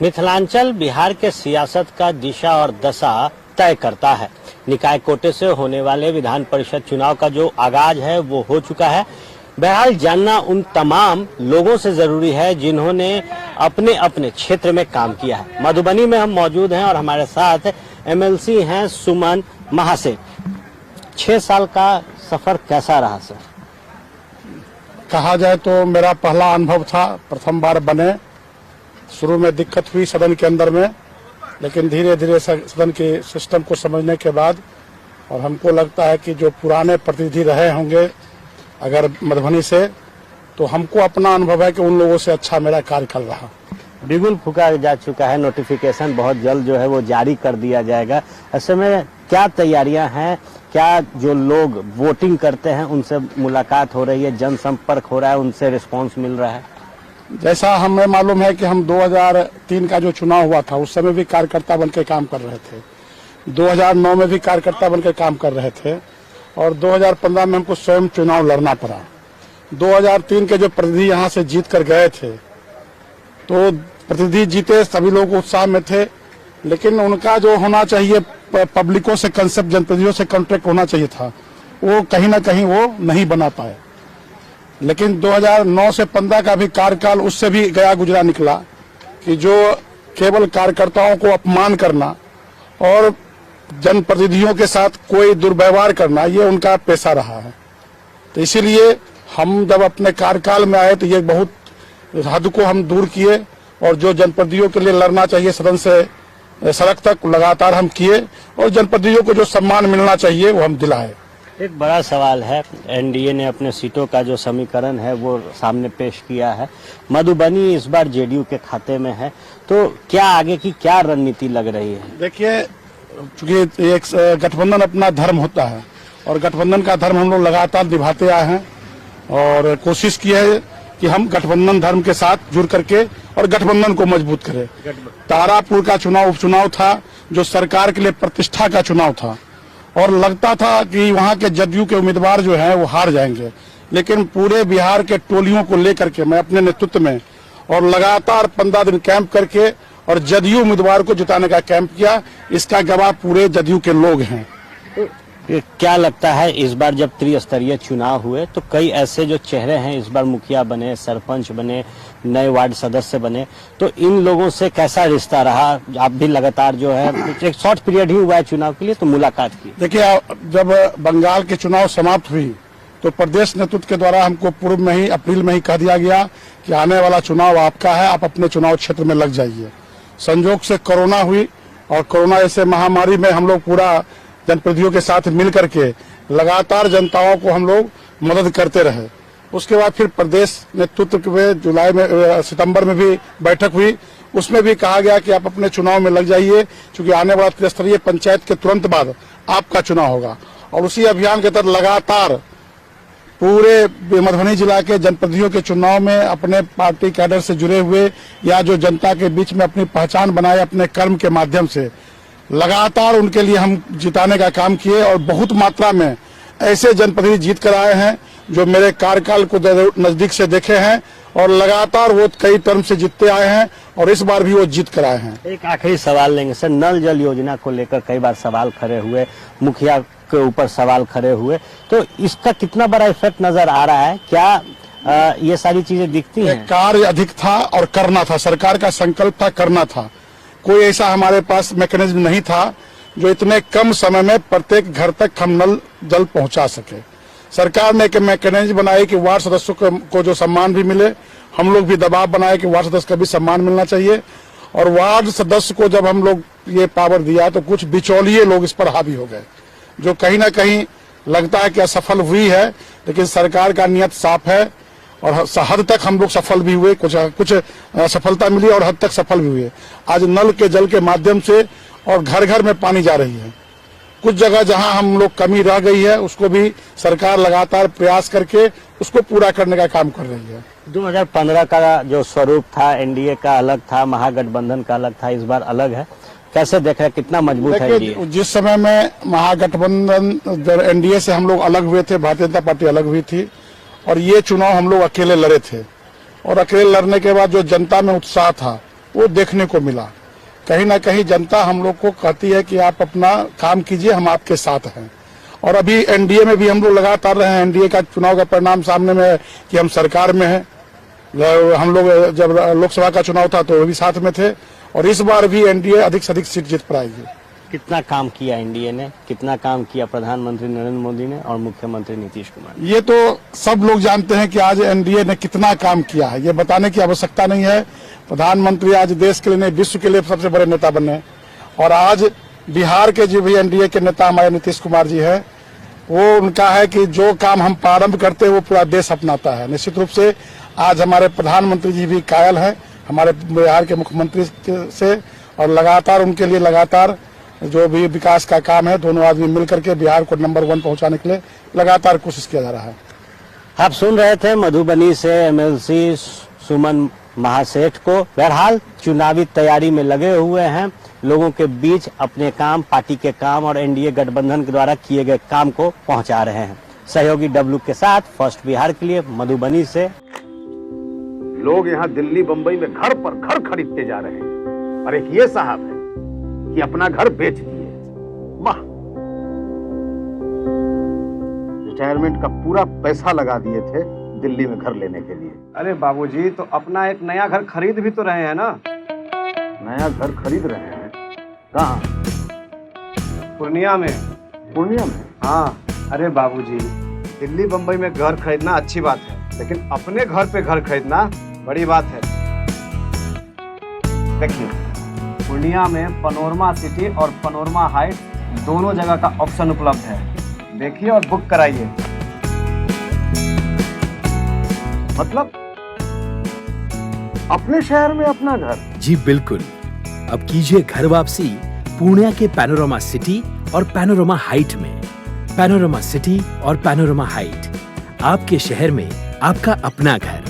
मिथिलांचल बिहार के सियासत का दिशा और दशा तय करता है। निकाय कोटे से होने वाले विधान परिषद चुनाव का जो आगाज है वो हो चुका है। बहरहाल जानना उन तमाम लोगों से जरूरी है जिन्होंने अपने अपने क्षेत्र में काम किया है। मधुबनी में हम मौजूद हैं और हमारे साथ एमएलसी हैं सुमन महासेठ। 6 साल का सफर कैसा रहा सर? कहा जाए तो मेरा पहला अनुभव था, प्रथम बार बने। शुरू में दिक्कत हुई सदन के अंदर में, लेकिन धीरे धीरे सदन के सिस्टम को समझने के बाद और हमको लगता है कि जो पुराने प्रतिनिधि रहे होंगे अगर मधुबनी से, तो हमको अपना अनुभव है कि उन लोगों से अच्छा मेरा कार्यकाल रहा। बिगुल फूका जा चुका है, नोटिफिकेशन बहुत जल्द जो है वो जारी कर दिया जाएगा। ऐसे में क्या तैयारियां हैं? क्या जो लोग वोटिंग करते हैं उनसे मुलाकात हो रही है, जनसंपर्क हो रहा है, उनसे रिस्पांस मिल रहा है? जैसा हमें मालूम है कि हम 2003 का जो चुनाव हुआ था उस समय भी कार्यकर्ता बनकर काम कर रहे थे, 2009 में भी कार्यकर्ता बनकर काम कर रहे थे और 2015 में हमको स्वयं चुनाव लड़ना पड़ा। 2003 के जो प्रतिनिधि यहाँ से जीत कर गए थे, तो प्रतिनिधि जीते, सभी लोग उत्साह में थे, लेकिन उनका जो होना चाहिए पब्लिकों से कंसेप्ट, जनप्रतिनिधियों से कॉन्ट्रैक्ट होना चाहिए था, वो कहीं ना कहीं वो नहीं बना पाए। लेकिन 2009 से 15 का भी कार्यकाल उससे भी गया गुजरा निकला कि जो केवल कार्यकर्ताओं को अपमान करना और जनप्रतिनिधियों के साथ कोई दुर्व्यवहार करना, ये उनका पेशा रहा है। तो इसीलिए हम जब अपने कार्यकाल में आए तो ये बहुत हद को हम दूर किए और जो जनप्रतिनिधियों के लिए लड़ना चाहिए सदन से सड़क तक लगातार हम किए और जनप्रतिनिधियों को जो सम्मान मिलना चाहिए वो हम दिलाए। एक बड़ा सवाल है, एनडीए ने अपने सीटों का जो समीकरण है वो सामने पेश किया है। मधुबनी इस बार जेडीयू के खाते में है, तो क्या आगे की क्या रणनीति लग रही है? देखिए, चूंकि एक गठबंधन अपना धर्म होता है और गठबंधन का धर्म हम लोग लगातार निभाते आए हैं और कोशिश की है कि हम गठबंधन धर्म के साथ जुड़ करके और गठबंधन को मजबूत करें। तारापुर का चुनाव उपचुनाव था जो सरकार के लिए प्रतिष्ठा का चुनाव था और लगता था कि वहां के जदयू के उम्मीदवार जो हैं वो हार जाएंगे, लेकिन पूरे बिहार के टोलियों को लेकर के मैं अपने नेतृत्व में और लगातार 15 दिन कैंप करके और जदयू उम्मीदवार को जिताने का कैंप किया। इसका गवाह पूरे जदयू के लोग हैं। क्या लगता है इस बार जब त्रिस्तरीय चुनाव हुए तो कई ऐसे जो चेहरे हैं, इस बार मुखिया बने, सरपंच बने, नए वार्ड सदस्य बने, तो इन लोगों से कैसा रिश्ता रहा? आप भी लगातार जो है एक शॉर्ट पीरियड ही हुआ है चुनाव के लिए, तो मुलाकात की। देखिए, जब बंगाल के चुनाव समाप्त हुई तो प्रदेश नेतृत्व के द्वारा हमको पूर्व में ही अप्रैल में ही कह दिया गया कि आने वाला चुनाव आपका है, आप अपने चुनाव क्षेत्र में लग जाइए। संजोग से कोरोना हुई और कोरोना जैसे महामारी में हम लोग पूरा जनप्रतिनिधियों के साथ मिल करके लगातार जनताओं को हम लोग मदद करते रहे। उसके बाद फिर प्रदेश नेतृत्व में सितंबर में भी बैठक हुई, उसमें भी कहा गया कि आप अपने चुनाव में लग जाइए, क्योंकि आने वाला त्रिस्तरीय पंचायत के तुरंत बाद आपका चुनाव होगा। और उसी अभियान के तहत लगातार पूरे मधुबनी जिला के जनप्रतिनिधियों के चुनाव में अपने पार्टी कैडर से जुड़े हुए या जो जनता के बीच में अपनी पहचान बनाए अपने कर्म के माध्यम से लगातार उनके लिए हम जिताने का काम किए और बहुत मात्रा में ऐसे जनप्रतिनिधि जीत कर आए हैं जो मेरे कार्यकाल को नजदीक से देखे हैं और लगातार वो कई टर्म से जीतते आए हैं और इस बार भी वो जीत कर आए हैं। एक आखिरी सवाल लेंगे सर, नल जल योजना को लेकर कई बार सवाल खड़े हुए, मुखिया के ऊपर सवाल खड़े हुए, तो इसका कितना बड़ा इफेक्ट नजर आ रहा है? क्या ये सारी चीजें दिखती हैं? कार्य अधिक था और करना था, सरकार का संकल्प था, करना था। कोई ऐसा हमारे पास मैकेनिज्म नहीं था जो इतने कम समय में प्रत्येक घर तक हम नल जल पहुंचा सके। सरकार ने एक मैकेनिज्म बनाई कि वार्ड सदस्यों को जो सम्मान भी मिले, हम लोग भी दबाव बनाए कि वार्ड सदस्य का भी सम्मान मिलना चाहिए। और वार्ड सदस्य को जब हम लोग ये पावर दिया तो कुछ बिचौलिए लोग इस पर हावी हो गए, जो कहीं ना कहीं लगता है कि असफल हुई है, लेकिन सरकार का नियत साफ है और हद तक हम लोग सफल भी हुए, कुछ सफलता मिली और हद तक सफल भी हुए। आज नल के जल के माध्यम से और घर घर में पानी जा रही है। कुछ जगह जहां हम लोग कमी रह गई है उसको भी सरकार लगातार प्रयास करके उसको पूरा करने का काम कर रही है। 2015 का जो स्वरूप था, एनडीए का अलग था, महागठबंधन का अलग था, इस बार अलग है। कैसे देख रहे हैं, कितना मजबूत है एनडीए? जिस समय में महागठबंधन एनडीए से हम लोग अलग हुए थे, भारतीय जनता पार्टी अलग हुई थी और ये चुनाव हम लोग अकेले लड़े थे और अकेले लड़ने के बाद जो जनता में उत्साह था वो देखने को मिला। कहीं ना कहीं जनता हम लोग को कहती है कि आप अपना काम कीजिए, हम आपके साथ हैं। और अभी एनडीए में भी हम लोग लगातार रहे हैं। एनडीए का चुनाव का परिणाम सामने में है कि हम सरकार में हैं। हम लोग जब लोकसभा का चुनाव था तो वो भी साथ में थे, और इस बार भी एनडीए अधिक से अधिक सीट जीत पाएगी। कितना काम किया एनडीए ने, कितना काम किया प्रधानमंत्री नरेंद्र मोदी ने और मुख्यमंत्री नीतीश कुमार ने? ये तो सब लोग जानते हैं कि आज एनडीए ने कितना काम किया है, ये बताने की आवश्यकता नहीं है। प्रधानमंत्री आज देश के लिए नहीं, विश्व के लिए सबसे बड़े नेता बने। और आज बिहार के जो भी एनडीए के नेता हमारे नीतीश कुमार जी है, वो उनका है कि जो काम हम प्रारंभ करते हैं वो पूरा देश अपनाता है। निश्चित रूप से आज हमारे प्रधानमंत्री जी भी कायल हैं हमारे बिहार के मुख्यमंत्री से, और लगातार उनके लिए लगातार जो भी विकास का काम है, दोनों आदमी मिलकर के बिहार को नंबर 1 पहुंचाने के लिए लगातार कोशिश किया जा रहा है। आप सुन रहे थे मधुबनी से एमएलसी सुमन महासेठ को। बहरहाल चुनावी तैयारी में लगे हुए हैं, लोगों के बीच अपने काम, पार्टी के काम और एनडीए गठबंधन के द्वारा किए गए काम को पहुंचा रहे हैं। सहयोगी डब्लू के साथ फर्स्ट बिहार के लिए मधुबनी से। लोग यहाँ दिल्ली बंबई में घर पर घर खरीदते जा रहे हैं, और एक ये साहब है कि अपना घर बेच दिए। वाह, रिटायरमेंट का पूरा पैसा लगा दिए थे दिल्ली में घर लेने के लिए। अरे बाबूजी, तो अपना एक नया घर खरीद भी तो रहे हैं ना। नया घर खरीद रहे हैं? कहाँ? पूर्णिया में। पूर्णिया में? हाँ। अरे बाबूजी, दिल्ली बंबई में घर खरीदना अच्छी बात है, लेकिन अपने घर पे घर खरीदना बड़ी बात है। देखिए, पूर्णिया में पनोरमा सिटी और पनोरमा हाइट दोनों जगह का ऑप्शन उपलब्ध है। देखिए और बुक कराइए। मतलब अपने शहर में अपना घर? जी बिल्कुल। अब कीजिए घर वापसी पूर्णिया के पैनोरमा सिटी और पैनोरमा हाइट में। पैनोरमा सिटी और पैनोरमा हाइट, आपके शहर में आपका अपना घर।